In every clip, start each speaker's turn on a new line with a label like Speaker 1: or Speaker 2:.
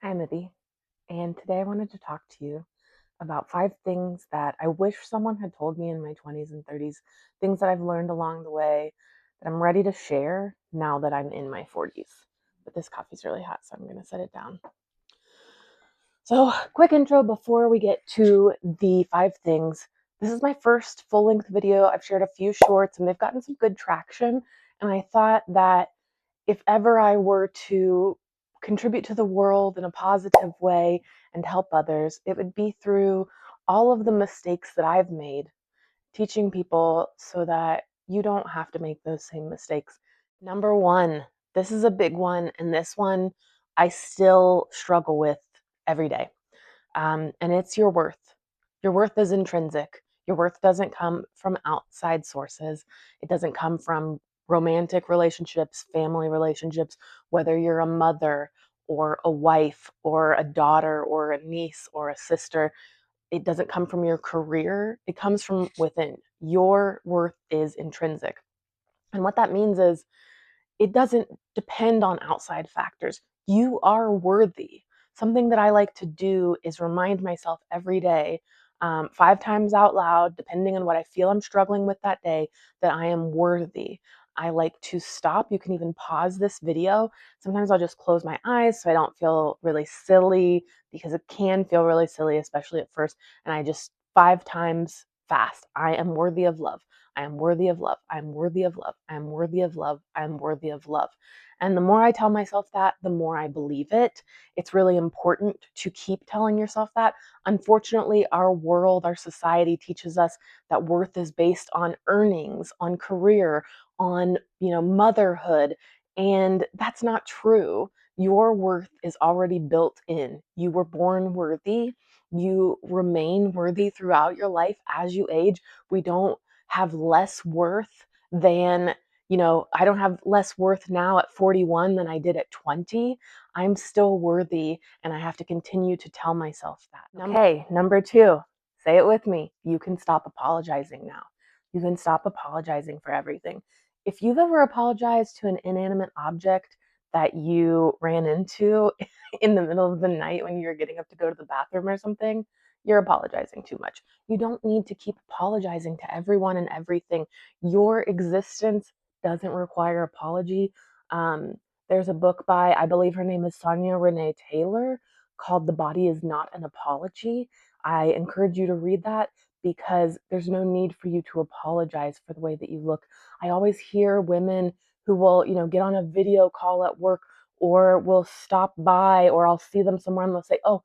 Speaker 1: Hi, Midi, and today I wanted to talk to you about 5 things that I wish someone had told me in my 20s and 30s, things that I've learned along the way that I'm ready to share now that I'm in my 40s. But this coffee's really hot, so I'm going to set it down. So, quick intro before we get to the 5 things. This is my first full length video. I've shared a few shorts and they've gotten some good traction. And I thought that if ever I were to contribute to the world in a positive way and help others, it would be through all of the mistakes that I've made, teaching people so that you don't have to make those same mistakes. Number one, this is a big one, and this one I still struggle with every day. And it's your worth. Your worth is intrinsic. Your worth doesn't come from outside sources. It doesn't come from romantic relationships, family relationships, whether you're a mother or a wife or a daughter or a niece or a sister. It doesn't come from your career. It comes from within. Your worth is intrinsic. And what that means is it doesn't depend on outside factors. You are worthy. Something that I like to do is remind myself every day, 5 times out loud, depending on what I feel I'm struggling with that day, that I am worthy. I like to stop. You can even pause this video. Sometimes I'll just close my eyes so I don't feel really silly because it can feel really silly, especially at first. And I just 5 times fast. I am worthy of love. I am worthy of love. I am worthy of love. I am worthy of love. I am worthy of love. And the more I tell myself that, the more I believe it. It's really important to keep telling yourself that. Unfortunately, our world, our society teaches us that worth is based on earnings, on career, on, motherhood, and that's not true. Your worth is already built in. You were born worthy. You remain worthy throughout your life as you age. We don't have less worth than, I don't have less worth now at 41 than I did at 20. I'm still worthy, and I have to continue to tell myself that. Okay, number 2, say it with me. You can stop apologizing now. You can stop apologizing for everything. If you've ever apologized to an inanimate object that you ran into in the middle of the night when you were getting up to go to the bathroom or something, you're apologizing too much. You don't need to keep apologizing to everyone and everything. Your existence doesn't require apology. Um, there's a book by, I believe her name is Sonia Renee Taylor, called The Body Is Not an Apology. I encourage you to read that because there's no need for you to apologize for the way that you look. I always hear women who will, get on a video call at work or will stop by, or I'll see them somewhere and they'll say, "Oh,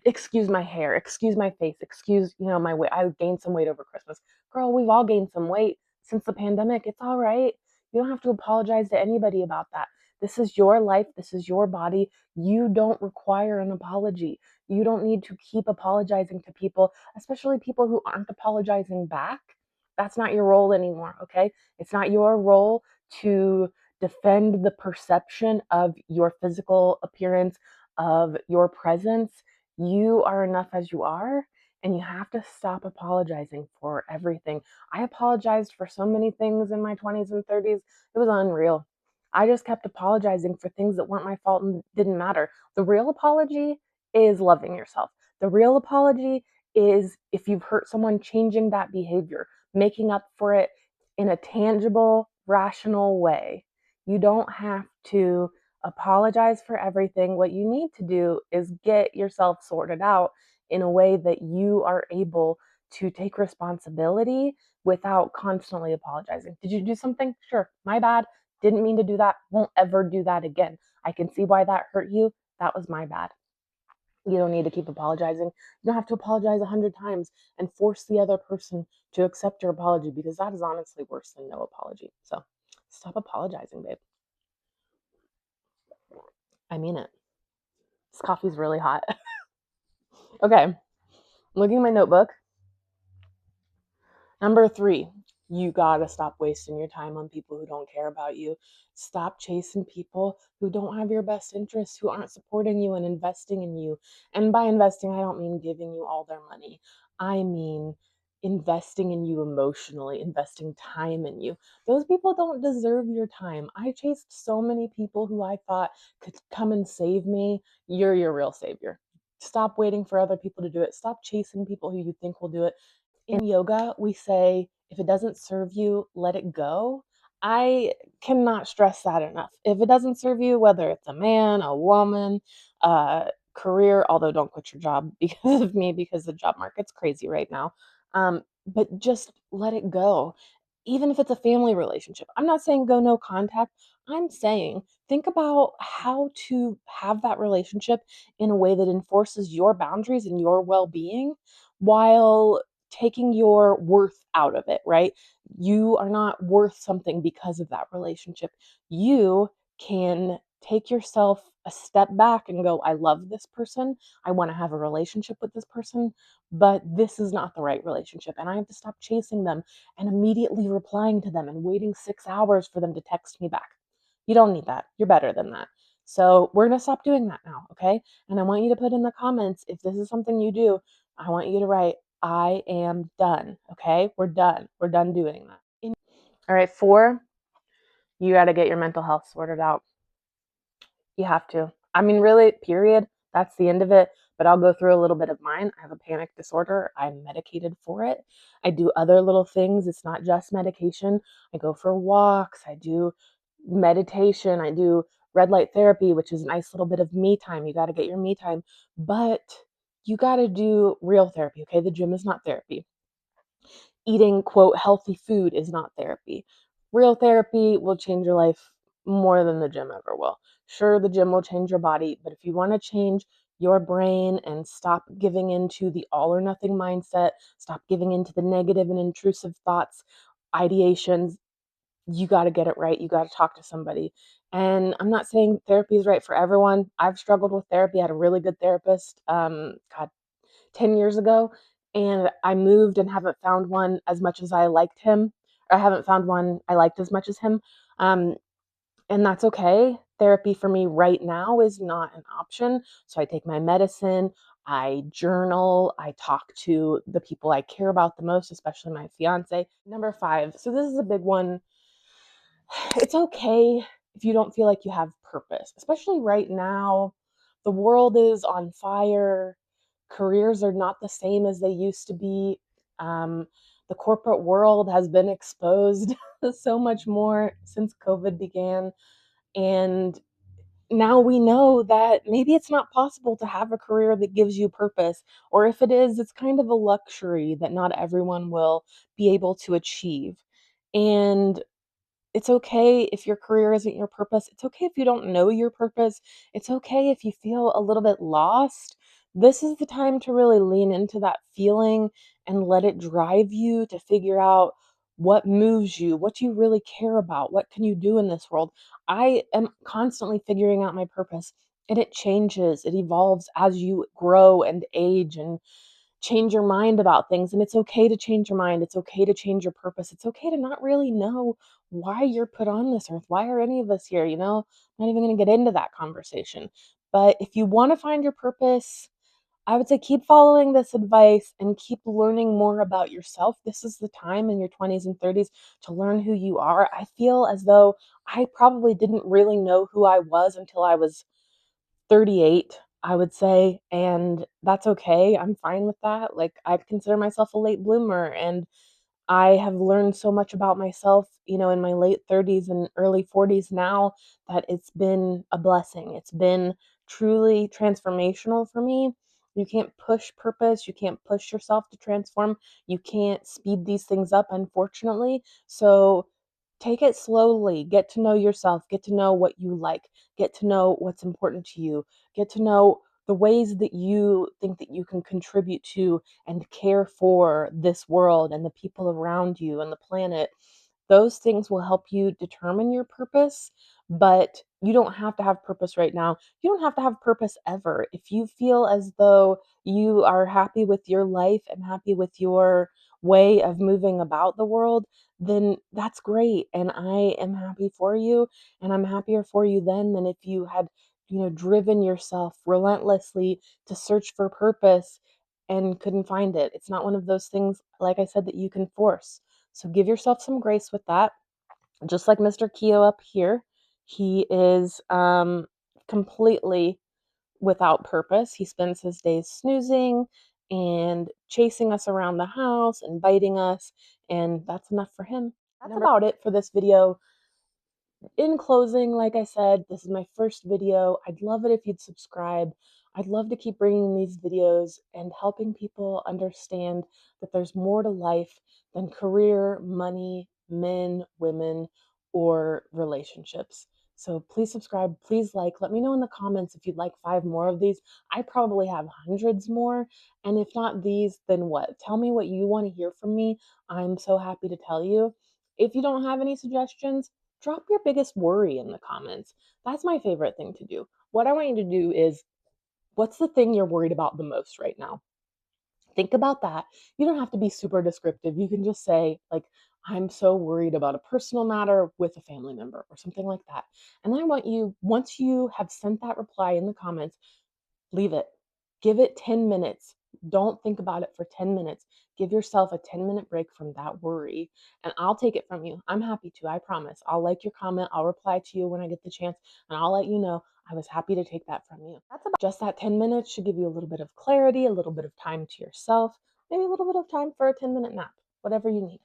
Speaker 1: excuse my hair, excuse my face, excuse, my weight. I gained some weight over Christmas." Girl, we've all gained some weight since the pandemic. It's all right. You don't have to apologize to anybody about that. This is your life. This is your body. You don't require an apology. You don't need to keep apologizing to people, especially people who aren't apologizing back. That's not your role anymore, okay? It's not your role to defend the perception of your physical appearance, of your presence. You are enough as you are, and you have to stop apologizing for everything. I apologized for so many things in my 20s and 30s. It was unreal. I just kept apologizing for things that weren't my fault and didn't matter. The real apology is loving yourself. The real apology is if you've hurt someone, changing that behavior, making up for it in a tangible, rational way. You don't have to apologize for everything. What you need to do is get yourself sorted out in a way that you are able to take responsibility without constantly apologizing. Did you do something? Sure, my bad. Didn't mean to do that. Won't ever do that again. I can see why that hurt you. That was my bad. You don't need to keep apologizing. You don't have to apologize 100 times and force the other person to accept your apology, because that is honestly worse than no apology. So stop apologizing, babe. I mean it. This coffee's really hot. Okay, looking at my notebook. Number 3, you gotta stop wasting your time on people who don't care about you. Stop chasing people who don't have your best interests, who aren't supporting you and investing in you. And by investing, I don't mean giving you all their money. I mean investing in you emotionally, investing time in you. Those people don't deserve your time. I chased so many people who I thought could come and save me. You're your real savior. Stop waiting for other people to do it. Stop chasing people who you think will do it. In yoga, we say, if it doesn't serve you, let it go. I cannot stress that enough. If it doesn't serve you, whether it's a man, a woman, career, although don't quit your job because of me, because the job market's crazy right now. But just let it go. Even if it's a family relationship, I'm not saying go no contact. I'm saying think about how to have that relationship in a way that enforces your boundaries and your well being while taking your worth out of it, right? You are not worth something because of that relationship. You can take yourself a step back and go, I love this person. I want to have a relationship with this person, but this is not the right relationship. And I have to stop chasing them and immediately replying to them and waiting 6 hours for them to text me back. You don't need that. You're better than that. So we're going to stop doing that now, okay? And I want you to put in the comments if this is something you do. I want you to write, I am done. Okay? We're done. We're done doing that. All right, 4, you got to get your mental health sorted out. You have to. I mean, really, period. That's the end of it. But I'll go through a little bit of mine. I have a panic disorder. I'm medicated for it. I do other little things. It's not just medication. I go for walks. I do meditation. I do red light therapy, which is a nice little bit of me time. You got to get your me time. But you got to do real therapy, okay? The gym is not therapy. Eating, quote, healthy food is not therapy. Real therapy will change your life more than the gym ever will. Sure, the gym will change your body, but if you want to change your brain and stop giving into the all or nothing mindset, stop giving into the negative and intrusive thoughts, ideations, you got to get it right. You got to talk to somebody. And I'm not saying therapy is right for everyone. I've struggled with therapy. I had a really good therapist. God, 10 years ago, and I moved and haven't found one as much as I liked him. Or I haven't found one I liked as much as him. Um, and that's okay. Therapy for me right now is not an option. So I take my medicine, I journal, I talk to the people I care about the most, especially my fiance. Number 5. So this is a big one. It's okay if you don't feel like you have purpose, especially right now. The world is on fire. Careers are not the same as they used to be. The corporate world has been exposed so much more since COVID began. And now we know that maybe it's not possible to have a career that gives you purpose. Or if it is, it's kind of a luxury that not everyone will be able to achieve. And it's okay if your career isn't your purpose. It's okay if you don't know your purpose. It's okay if you feel a little bit lost. This is the time to really lean into that feeling and let it drive you to figure out what moves you, what you really care about, what can you do in this world. I am constantly figuring out my purpose, and it changes, it evolves as you grow and age and change your mind about things. And it's okay to change your mind. It's okay to change your purpose. It's okay to not really know why you're put on this earth. Why are any of us here? Not even going to get into that conversation. But if you want to find your purpose, I would say keep following this advice and keep learning more about yourself. This is the time in your 20s and 30s to learn who you are. I feel as though I probably didn't really know who I was until I was 38, I would say, and that's okay. I'm fine with that. Like, I consider myself a late bloomer, and I have learned so much about myself, in my late 30s and early 40s now that it's been a blessing. It's been truly transformational for me. You can't push purpose, you can't push yourself to transform. You can't speed these things up, unfortunately. So take it slowly, get to know yourself, get to know what you like, get to know what's important to you, get to know the ways that you think that you can contribute to and care for this world and the people around you and the planet. Those things will help you determine your purpose, but you don't have to have purpose right now. You don't have to have purpose ever. If you feel as though you are happy with your life and happy with your way of moving about the world, then that's great. And I am happy for you. And I'm happier for you then than if you had, driven yourself relentlessly to search for purpose and couldn't find it. It's not one of those things, like I said, that you can force. So give yourself some grace with that. Just like Mr. Keo up here, he is completely without purpose. He spends his days snoozing and chasing us around the house and biting us, and that's enough for him. That's about it for this video. In closing, like I said, this is my first video. I'd love it if you'd subscribe. I'd love to keep bringing these videos and helping people understand that there's more to life than career, money, men, women, or relationships. So please subscribe, please like, let me know in the comments if you'd like 5 more of these. I probably have hundreds more, and if not these, then what? Tell me what you want to hear from me. I'm so happy to tell you. If you don't have any suggestions, drop your biggest worry in the comments. That's my favorite thing to do. What I want you to do is, what's the thing you're worried about the most right now? Think about that. You don't have to be super descriptive. You can just say, like, I'm so worried about a personal matter with a family member or something like that. And I want you, once you have sent that reply in the comments, leave it. Give it 10 minutes. Don't think about it for 10 minutes. Give yourself a 10-minute break from that worry, and I'll take it from you. I'm happy to, I promise. I'll like your comment. I'll reply to you when I get the chance, and I'll let you know I was happy to take that from you. That's about just that 10 minutes should give you a little bit of clarity, a little bit of time to yourself, maybe a little bit of time for a 10-minute nap, whatever you need.